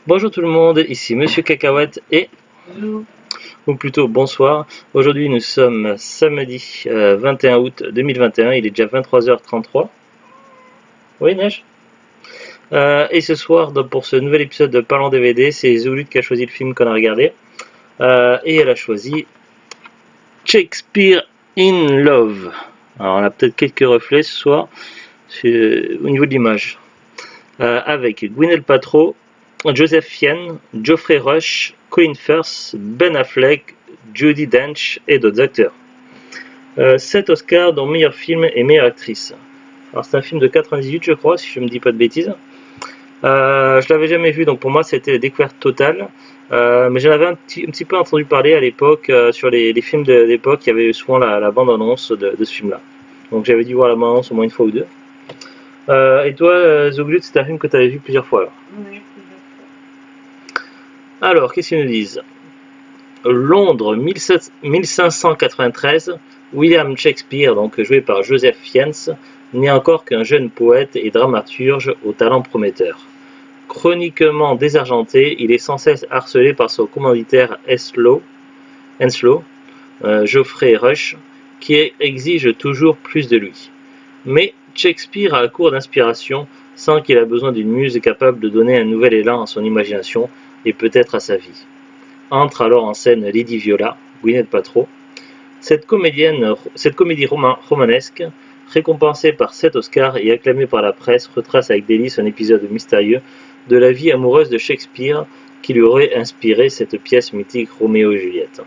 Bonjour tout le monde, ici Monsieur Cacahuète et... Bonjour. Ou plutôt bonsoir. Aujourd'hui nous sommes samedi 21 août 2021, il est déjà 23h33. Oui, Neige. Et ce soir, donc, pour ce nouvel épisode de Parlons DVD, c'est Zoulut qui a choisi le film qu'on a regardé. Et elle a choisi Shakespeare in Love. Alors on a peut-être quelques reflets ce soir au niveau de l'image. Avec Gwyneth Paltrow, Joseph Fiennes, Geoffrey Rush, Colin Firth, Ben Affleck, Judi Dench et d'autres acteurs. 7 Oscars dont meilleur film et meilleure actrice. Alors c'est un film de 98 je crois, si je ne me dis pas de bêtises. Je l'avais jamais vu, donc pour moi c'était la découverte totale. Mais j'en avais un petit peu entendu parler à l'époque sur les films de l'époque. Il y avait souvent la bande-annonce de ce film-là. Donc j'avais dû voir la bande-annonce au moins une fois ou deux. Et toi, Zoglut, c'est un film que tu avais vu plusieurs fois alors. Oui, plusieurs fois. Alors, qu'est-ce qu'ils nous disent? Londres 1593, William Shakespeare, donc joué par Joseph Fiennes, n'est encore qu'un jeune poète et dramaturge au talent prometteur. Chroniquement désargenté, il est sans cesse harcelé par son commanditaire Henslow, Geoffrey Rush, qui exige toujours plus de lui. Mais Shakespeare a court d'inspiration, sent qu'il a besoin d'une muse capable de donner un nouvel élan à son imagination et peut-être à sa vie. Entre alors en scène Lady Viola, Gwyneth Paltrow. Cette comédie romanesque, récompensée par 7 Oscars et acclamée par la presse, retrace avec délice un épisode mystérieux de la vie amoureuse de Shakespeare qui lui aurait inspiré cette pièce mythique Roméo et Juliette.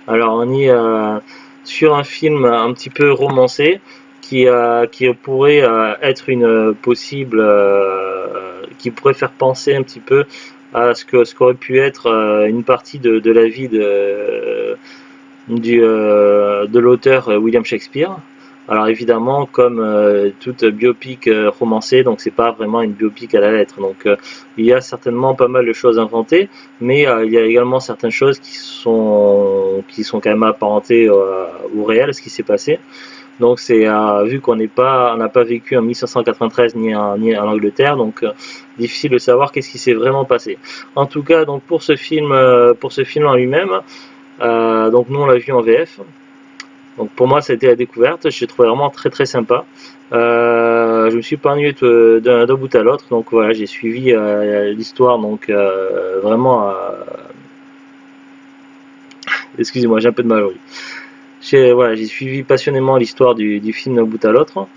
Alors on y est sur un film un petit peu romancé qui pourrait être une possible... qui pourrait faire penser un petit peu à ce qu'aurait pu être une partie de la vie de l'auteur William Shakespeare. Alors évidemment, comme toute biopic romancée, donc c'est pas vraiment une biopic à la lettre. Donc il y a certainement pas mal de choses inventées, mais il y a également certaines choses qui sont quand même apparentées au réel, ce qui s'est passé. Donc c'est vu qu'on n'a pas vécu en 1593 ni en Angleterre, donc difficile de savoir qu'est-ce qui s'est vraiment passé. En tout cas, donc pour ce film en lui-même, donc nous on l'a vu en VF. Donc pour moi ça a été la découverte, j'ai trouvé vraiment très très sympa. Je me suis pas ennuyé d'un bout à l'autre, donc voilà, j'ai suivi l'histoire, donc vraiment. Excusez-moi, j'ai un peu de mal aujourd'hui. J'ai suivi passionnément l'histoire du film d'un bout à l'autre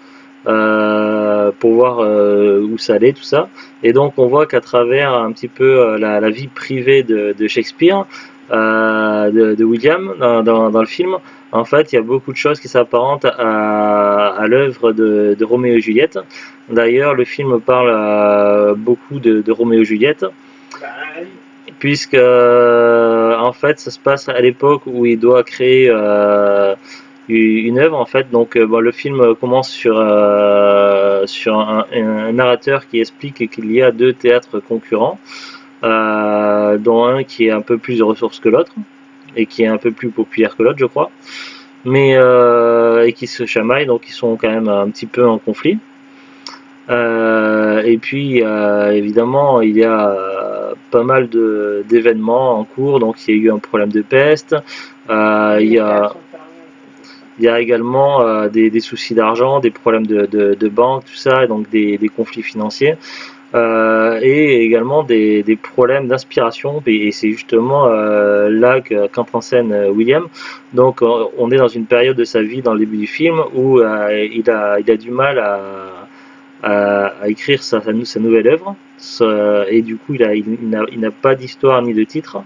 pour voir où ça allait, tout ça. Et donc on voit qu'à travers un petit peu la vie privée de Shakespeare, de William dans le film, en fait il y a beaucoup de choses qui s'apparentent à l'œuvre de Roméo et Juliette. D'ailleurs le film parle beaucoup de Roméo et Juliette. Puisque en fait ça se passe à l'époque où il doit créer une œuvre en fait. Donc le film commence sur un narrateur qui explique qu'il y a 2 théâtres concurrents, dont un qui est un peu plus de ressources que l'autre et qui est un peu plus populaire que l'autre je crois, mais et qui se chamaillent, donc ils sont quand même un petit peu en conflit. Et puis évidemment il y a pas mal d'événements en cours, donc il y a eu un problème de peste, il y a également des soucis d'argent, des problèmes de banque, tout ça, et donc des conflits financiers, et également des problèmes d'inspiration, et c'est justement là qu'entre en scène William. Donc on est dans une période de sa vie dans le début du film où il a du mal à écrire sa nouvelle œuvre, et du coup il n'a pas d'histoire ni de titre.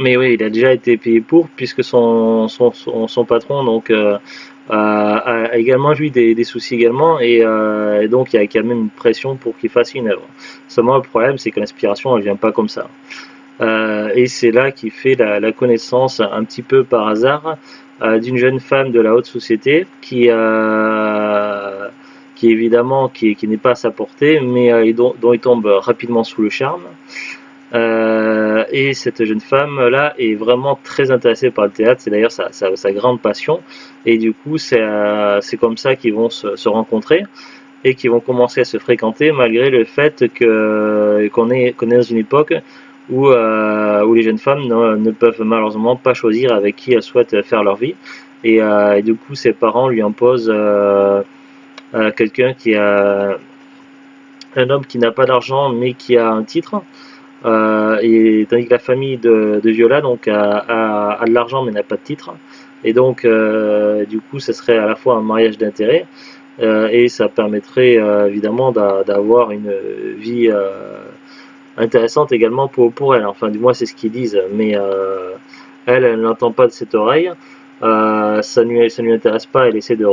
Mais oui, il a déjà été payé pour, puisque son patron donc a également lui des soucis également, et donc il y a quand même une pression pour qu'il fasse une œuvre. Seulement le problème c'est que l'inspiration elle vient pas comme ça. Et c'est là qu'il fait la connaissance un petit peu par hasard d'une jeune femme de la haute société qui évidemment qui n'est pas à sa portée, mais dont il tombe rapidement sous le charme. Et cette jeune femme là est vraiment très intéressée par le théâtre, c'est d'ailleurs sa grande passion, et du coup c'est comme ça qu'ils vont se rencontrer. et qui vont commencer à se fréquenter malgré le fait qu'on est dans une époque où les jeunes femmes ne peuvent malheureusement pas choisir avec qui elles souhaitent faire leur vie. Et du coup, ses parents lui imposent quelqu'un qui a un homme qui n'a pas d'argent mais qui a un titre. Et tandis que la famille de Viola donc a de l'argent mais n'a pas de titre. Et donc, du coup, ce serait à la fois un mariage d'intérêt et ça permettrait évidemment d'avoir une vie intéressante également pour elle. Enfin, du moins, c'est ce qu'ils disent. Mais elle n'entend pas de cette oreille. Ça ne lui intéresse pas. Elle essaie de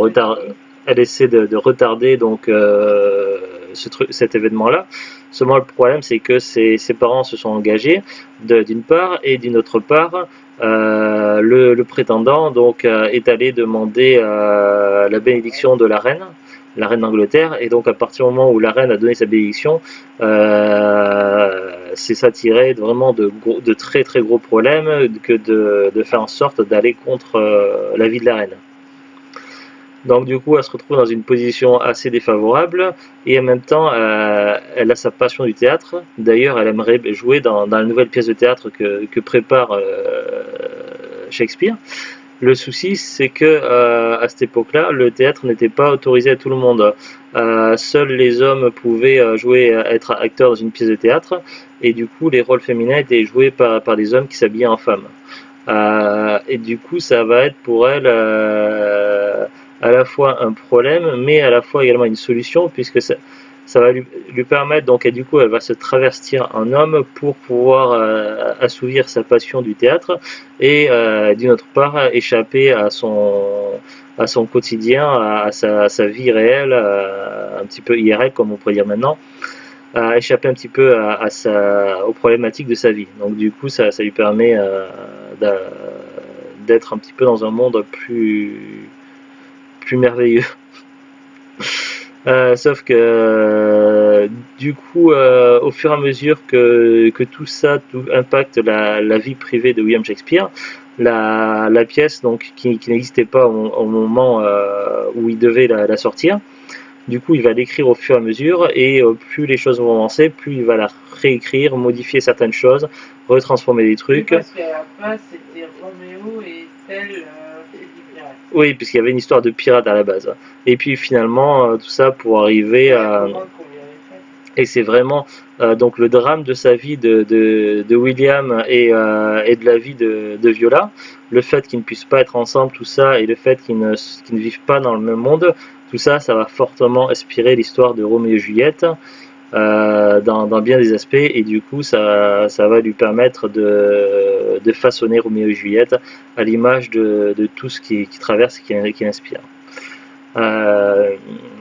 retarder donc cet événement-là. Seulement, le problème, c'est que ses parents se sont engagés d'une part, et d'une autre part, le prétendant donc est allé demander la bénédiction de la reine d'Angleterre, et donc à partir du moment où la reine a donné sa bénédiction, c'est s'attirer vraiment de très très gros problèmes que de faire en sorte d'aller contre l'avis de la reine. Donc du coup, elle se retrouve dans une position assez défavorable et en même temps, elle a sa passion du théâtre. D'ailleurs, elle aimerait jouer dans la nouvelle pièce de théâtre que prépare Shakespeare. Le souci, c'est que à cette époque-là, le théâtre n'était pas autorisé à tout le monde. Seuls les hommes pouvaient être acteurs dans une pièce de théâtre, et du coup, les rôles féminins étaient joués par des hommes qui s'habillaient en femmes. Et du coup, ça va être pour elle à la fois un problème, mais à la fois également une solution, puisque ça va lui permettre, donc, et du coup, elle va se travestir en homme pour pouvoir assouvir sa passion du théâtre, et d'une autre part, échapper à son quotidien, à sa vie réelle, un petit peu IRL, comme on pourrait dire maintenant, à échapper un petit peu aux problématiques de sa vie. Donc du coup, ça lui permet d'être un petit peu dans un monde plus merveilleux. Sauf que du coup, au fur et à mesure que tout ça impacte la vie privée de William Shakespeare, la pièce donc qui n'existait pas au moment où il devait la sortir, du coup il va l'écrire au fur et à mesure, et plus les choses vont avancer, plus il va la réécrire, modifier certaines choses, retransformer des trucs. Parce qu'à la fin c'était Roméo et tel oui, puisqu'il y avait une histoire de pirate à la base. Et puis finalement, tout ça pour arriver à... Et c'est vraiment donc le drame de sa vie de William et de la vie de Viola, le fait qu'ils ne puissent pas être ensemble, tout ça, et le fait qu'ils ne vivent pas dans le même monde, tout ça, ça va fortement inspirer l'histoire de Roméo et Juliette dans bien des aspects, et du coup ça va lui permettre de façonner Roméo et Juliette à l'image de tout ce qui traverse et qui inspire.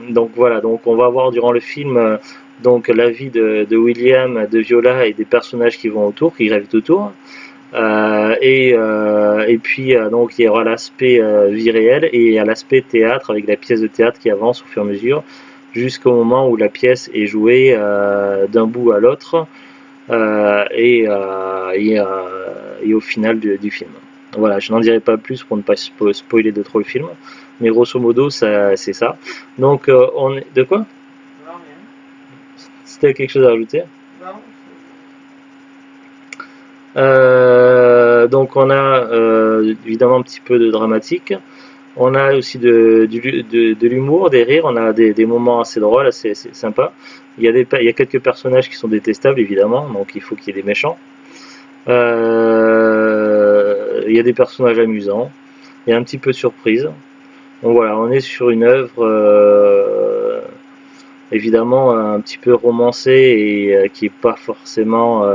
Donc voilà, donc on va voir durant le film donc la vie de William, de Viola et des personnages qui vont autour, qui gravitent autour. Et puis donc il y aura l'aspect vie réelle, et il y a l'aspect théâtre avec la pièce de théâtre qui avance au fur et à mesure jusqu'au moment où la pièce est jouée d'un bout à l'autre et au final du film. Voilà, je n'en dirai pas plus pour ne pas spoiler de trop le film, mais grosso modo c'est ça. Donc on est... De quoi? Non, rien. C'était quelque chose à rajouter? Non. Donc on a évidemment un petit peu de dramatique, on a aussi de l'humour, des rires, on a des moments assez drôles, assez sympas. Il y a quelques personnages qui sont détestables évidemment, donc il faut qu'il y ait des méchants. Il y a des personnages amusants, il y a un petit peu de surprise. Donc voilà, on est sur une œuvre évidemment un petit peu romancée et qui n'est pas forcément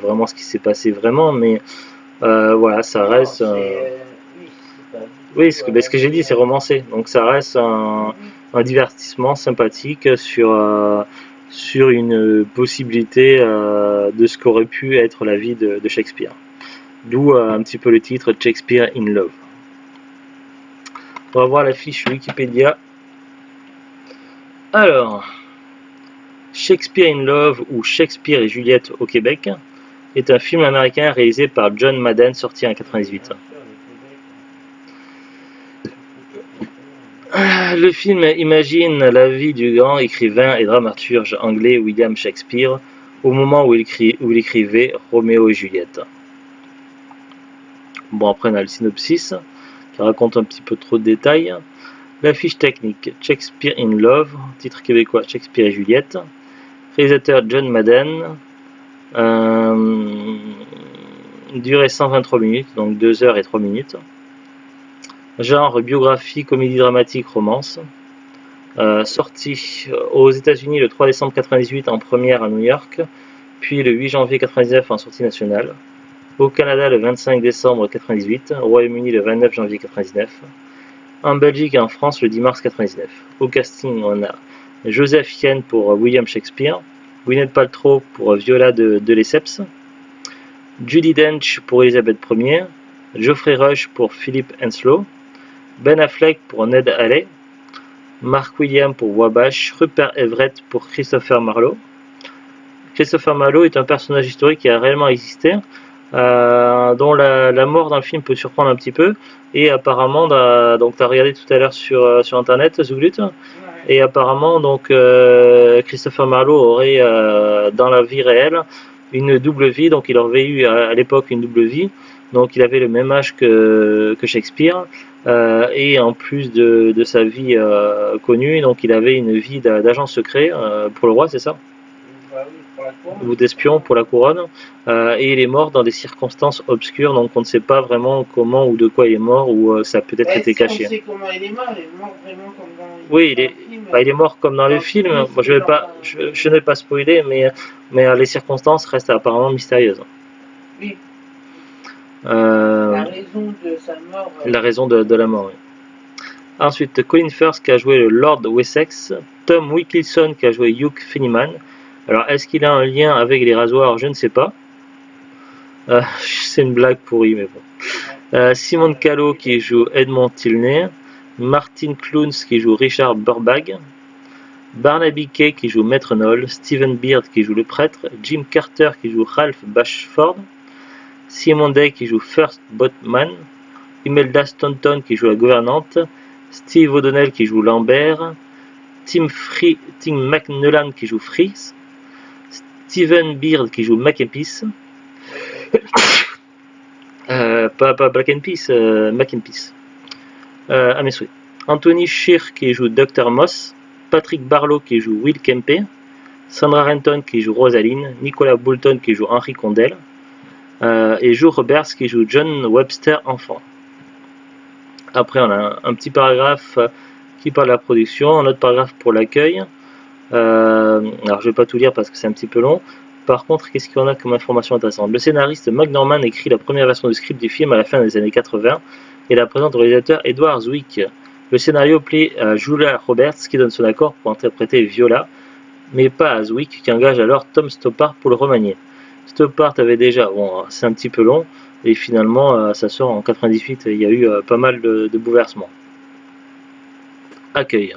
vraiment ce qui s'est passé vraiment, mais voilà, ça reste... Oui, ce que j'ai dit, c'est romancé, donc ça reste un divertissement sympathique sur une possibilité de ce qu'aurait pu être la vie de Shakespeare. D'où un petit peu le titre Shakespeare in Love. On va voir la fiche Wikipédia. Alors, Shakespeare in Love, ou Shakespeare et Juliette au Québec, est un film américain réalisé par John Madden, sorti en 1998. Le film imagine la vie du grand écrivain et dramaturge anglais William Shakespeare au moment où il écrivait Roméo et Juliette. Bon, après on a le synopsis qui raconte un petit peu trop de détails. La fiche technique, Shakespeare in Love, titre québécois Shakespeare et Juliette. Réalisateur John Madden. Durée 123 minutes, donc 2 heures et 3 minutes. Genre biographie, comédie dramatique, romance. Sorti aux États-Unis le 3 décembre 1998 en première à New York, puis le 8 janvier 1999 en sortie nationale. Au Canada le 25 décembre 1998, au Royaume-Uni le 29 janvier 1999. En Belgique et en France le 10 mars 1999. Au casting, on a Joseph Yen pour William Shakespeare, Gwyneth Paltrow pour Viola de Lesseps, Judi Dench pour Elisabeth Ier, Geoffrey Rush pour Philip Henslow, Ben Affleck pour Ned Halley, Mark Williams pour Wabash, Rupert Everett pour Christopher Marlowe. Christopher Marlowe est un personnage historique qui a réellement existé, dont la mort dans le film peut surprendre un petit peu, et apparemment, donc tu as regardé tout à l'heure sur internet, Zouglut, et apparemment donc Christopher Marlowe aurait dans la vie réelle une double vie, donc il aurait eu à l'époque une double vie, donc il avait le même âge que Shakespeare, et en plus de sa vie connue, donc il avait une vie d'agent secret pour le roi, c'est ça? Ou d'espion pour la couronne, et il est mort dans des circonstances obscures, donc on ne sait pas vraiment comment ou de quoi il est mort, ou ça a peut-être été caché. On sait comment il est mort vraiment comme dans oui, il est mort comme dans le film. Moi, je ne vais pas spoiler, mais les circonstances restent apparemment mystérieuses. Oui. La raison de sa mort. La raison de la mort, oui. Ensuite, Colin Firth qui a joué le Lord Wessex, Tom Wilkinson qui a joué Hugh Fenniman. Alors, est-ce qu'il a un lien avec les rasoirs? Je ne sais pas. C'est une blague pourrie, mais bon. Simon Callow qui joue Edmond Tilney, Martin Clunes qui joue Richard Burbage, Barnaby Kay qui joue Maître Noll, Stephen Beard qui joue le prêtre, Jim Carter qui joue Ralph Bashford, Simon Day qui joue First Boatman, Imelda Staunton qui joue la gouvernante, Steve O'Donnell qui joue Lambert, Tim McNullan qui joue Fritz, Stephen Beard qui joue Mackenpiece, pas Black and Peace, Mackenpiece. À mes souhaits. Anthony Shear qui joue Dr Moss, Patrick Barlow qui joue Will Kempe, Sandra Renton qui joue Rosaline, Nicolas Boulton qui joue Henry Condell, et Joe Roberts qui joue John Webster enfant. Après on a un petit paragraphe qui parle de la production, un autre paragraphe pour l'accueil. Alors je vais pas tout lire parce que c'est un petit peu long. Par contre, qu'est-ce qu'on a comme information intéressante? Le scénariste Mike Norman écrit la première version du script du film à la fin des années 80 et la présente au réalisateur Edward Zwick. Le scénario plaît à Julia Roberts qui donne son accord pour interpréter Viola, mais pas à Zwick qui engage alors Tom Stoppard pour le remanier. Stoppard avait déjà, bon c'est un petit peu long, et finalement ça sort en 98, il y a eu pas mal de bouleversements. Accueil.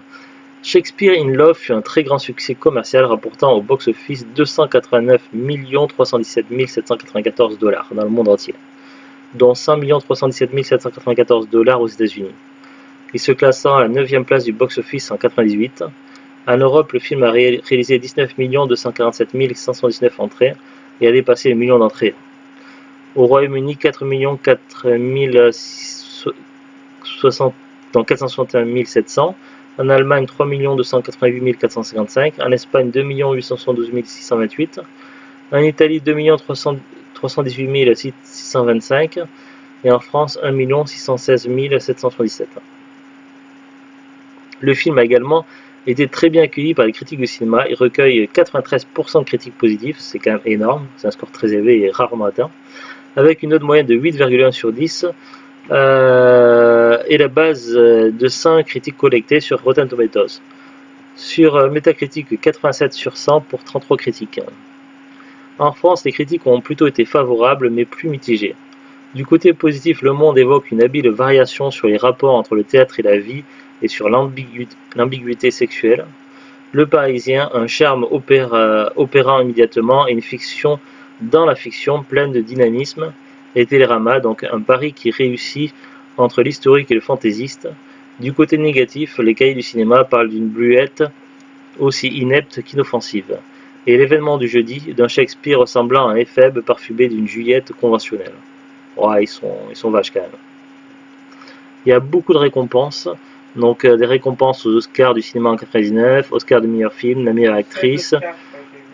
Shakespeare in Love fut un très grand succès commercial rapportant au box-office 289 317 794 $ dans le monde entier, dont 100 317 794 $ aux États-Unis. Il se classant à la 9e place du box-office en 1998. En Europe, le film a réalisé 19 247 119 entrées et a dépassé le million d'entrées. Au Royaume-Uni, 4 461 700. En Allemagne, 3 288 455. En Espagne, 2 872 628. En Italie, 2 318 625. Et en France, 1 616 777. Le film a également été très bien accueilli par les critiques du cinéma. Il recueille 93% de critiques positives, c'est quand même énorme, c'est un score très élevé et rarement atteint, avec une note moyenne de 8,1 sur 10, et la base de 100 critiques collectées sur Rotten Tomatoes. Sur Metacritic, 87 sur 100 pour 33 critiques. En France, les critiques ont plutôt été favorables, mais plus mitigées. Du côté positif, Le Monde évoque une habile variation sur les rapports entre le théâtre et la vie, et sur l'ambiguïté sexuelle. Le Parisien, un charme opérant immédiatement et une fiction dans la fiction pleine de dynamisme. Et Télérama, donc un pari qui réussit entre l'historique et le fantaisiste. Du côté négatif, les cahiers du cinéma parlent d'une bluette aussi inepte qu'inoffensive, et l'événement du jeudi, d'un Shakespeare ressemblant à un éphèbe parfumé d'une Juliette conventionnelle. Ouais, ils sont vaches quand même. Il y a beaucoup de récompenses, donc des récompenses aux Oscars du cinéma en 99, Oscar du meilleur film, la meilleure actrice,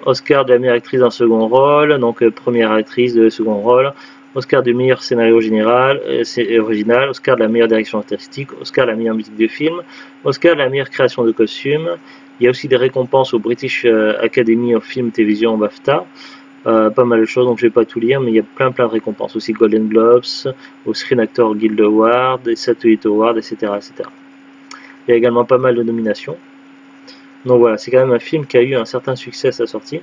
Oscar de la meilleure actrice en second rôle, donc première actrice de second rôle, Oscar du meilleur scénario général, original, Oscar de la meilleure direction artistique, Oscar de la meilleure musique de film, Oscar de la meilleure création de costumes. Il y a aussi des récompenses au British Academy of Film Television BAFTA. Pas mal de choses, donc je vais pas tout lire, mais il y a plein de récompenses. Aussi Golden Globes, au Screen Actor Guild Award, des Satellite Awards, etc., etc. Il y a également pas mal de nominations. Donc voilà, c'est quand même un film qui a eu un certain succès à sa sortie.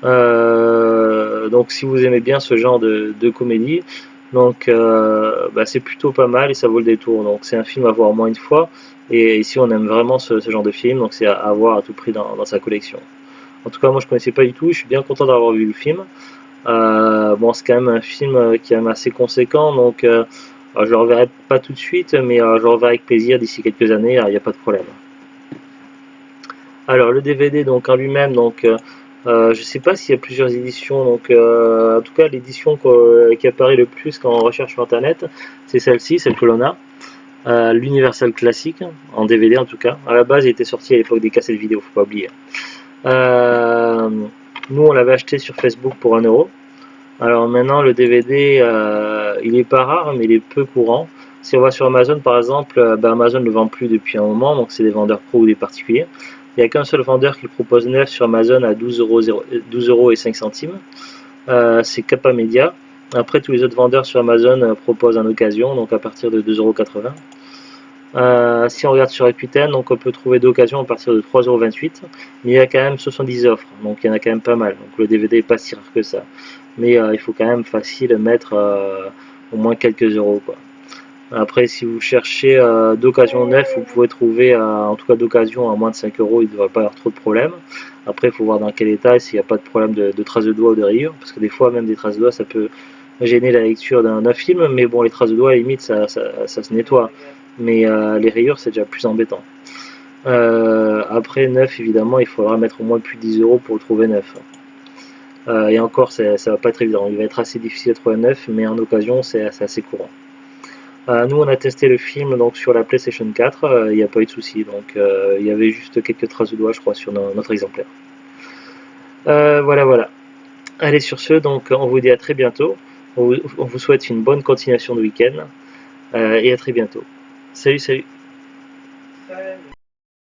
Donc si vous aimez bien ce genre de comédie, donc c'est plutôt pas mal et ça vaut le détour. Donc c'est un film à voir au moins une fois. Et ici on aime vraiment ce genre de film, donc c'est à voir à tout prix dans sa collection. En tout cas, moi je connaissais pas du tout, je suis bien content d'avoir vu le film. Bon, c'est quand même un film qui est même assez conséquent, donc je le reverrai pas tout de suite, mais je le reverrai avec plaisir d'ici quelques années, il n'y a pas de problème. Alors le DVD donc en lui-même, donc je sais pas s'il y a plusieurs éditions, donc en tout cas l'édition qui apparaît le plus quand on recherche sur internet, c'est celle-ci, celle que l'on a. L'Universal Classic, en DVD en tout cas. À la base, il était sorti à l'époque des cassettes vidéo, faut pas oublier. Nous, on l'avait acheté sur Facebook pour 1€. Alors maintenant, le DVD, il est pas rare, mais il est peu courant. Si on va sur Amazon, par exemple, Amazon ne le vend plus depuis un moment, donc c'est des vendeurs pro ou des particuliers. Il n'y a qu'un seul vendeur qui le propose neuf sur Amazon à 12 € et 5 centimes. C'est Kappa Media. Après, tous les autres vendeurs sur Amazon proposent en occasion, donc à partir de 2,80 €. Si on regarde sur Rakuten, donc on peut trouver d'occasion à partir de 3,28 €, mais il y a quand même 70 offres, donc il y en a quand même pas mal. Donc le DVD n'est pas si rare que ça, mais il faut quand même facile mettre au moins quelques euros, quoi. Après, si vous cherchez d'occasion neuf, vous pouvez trouver en tout cas d'occasion à moins de 5 €, il ne devrait pas y avoir trop de problèmes. Après, il faut voir dans quel état, s'il n'y a pas de problème de traces de doigts ou de rayures, parce que des fois, même des traces de doigts, ça peut gêner la lecture d'un film, mais bon, les traces de doigts, à la limite, ça se nettoie. Mais les rayures, c'est déjà plus embêtant. Après, neuf, évidemment, il faudra mettre au moins plus de 10 € pour le trouver neuf. Et encore, ça va pas être évident. Il va être assez difficile à trouver neuf, mais en occasion, c'est assez courant. Nous, on a testé le film donc sur la PlayStation 4, il n'y a pas eu de souci, donc il y avait juste quelques traces de doigts, je crois, sur notre exemplaire. Voilà. Allez, sur ce, donc on vous dit à très bientôt. On vous souhaite une bonne continuation de week-end et à très bientôt. Salut.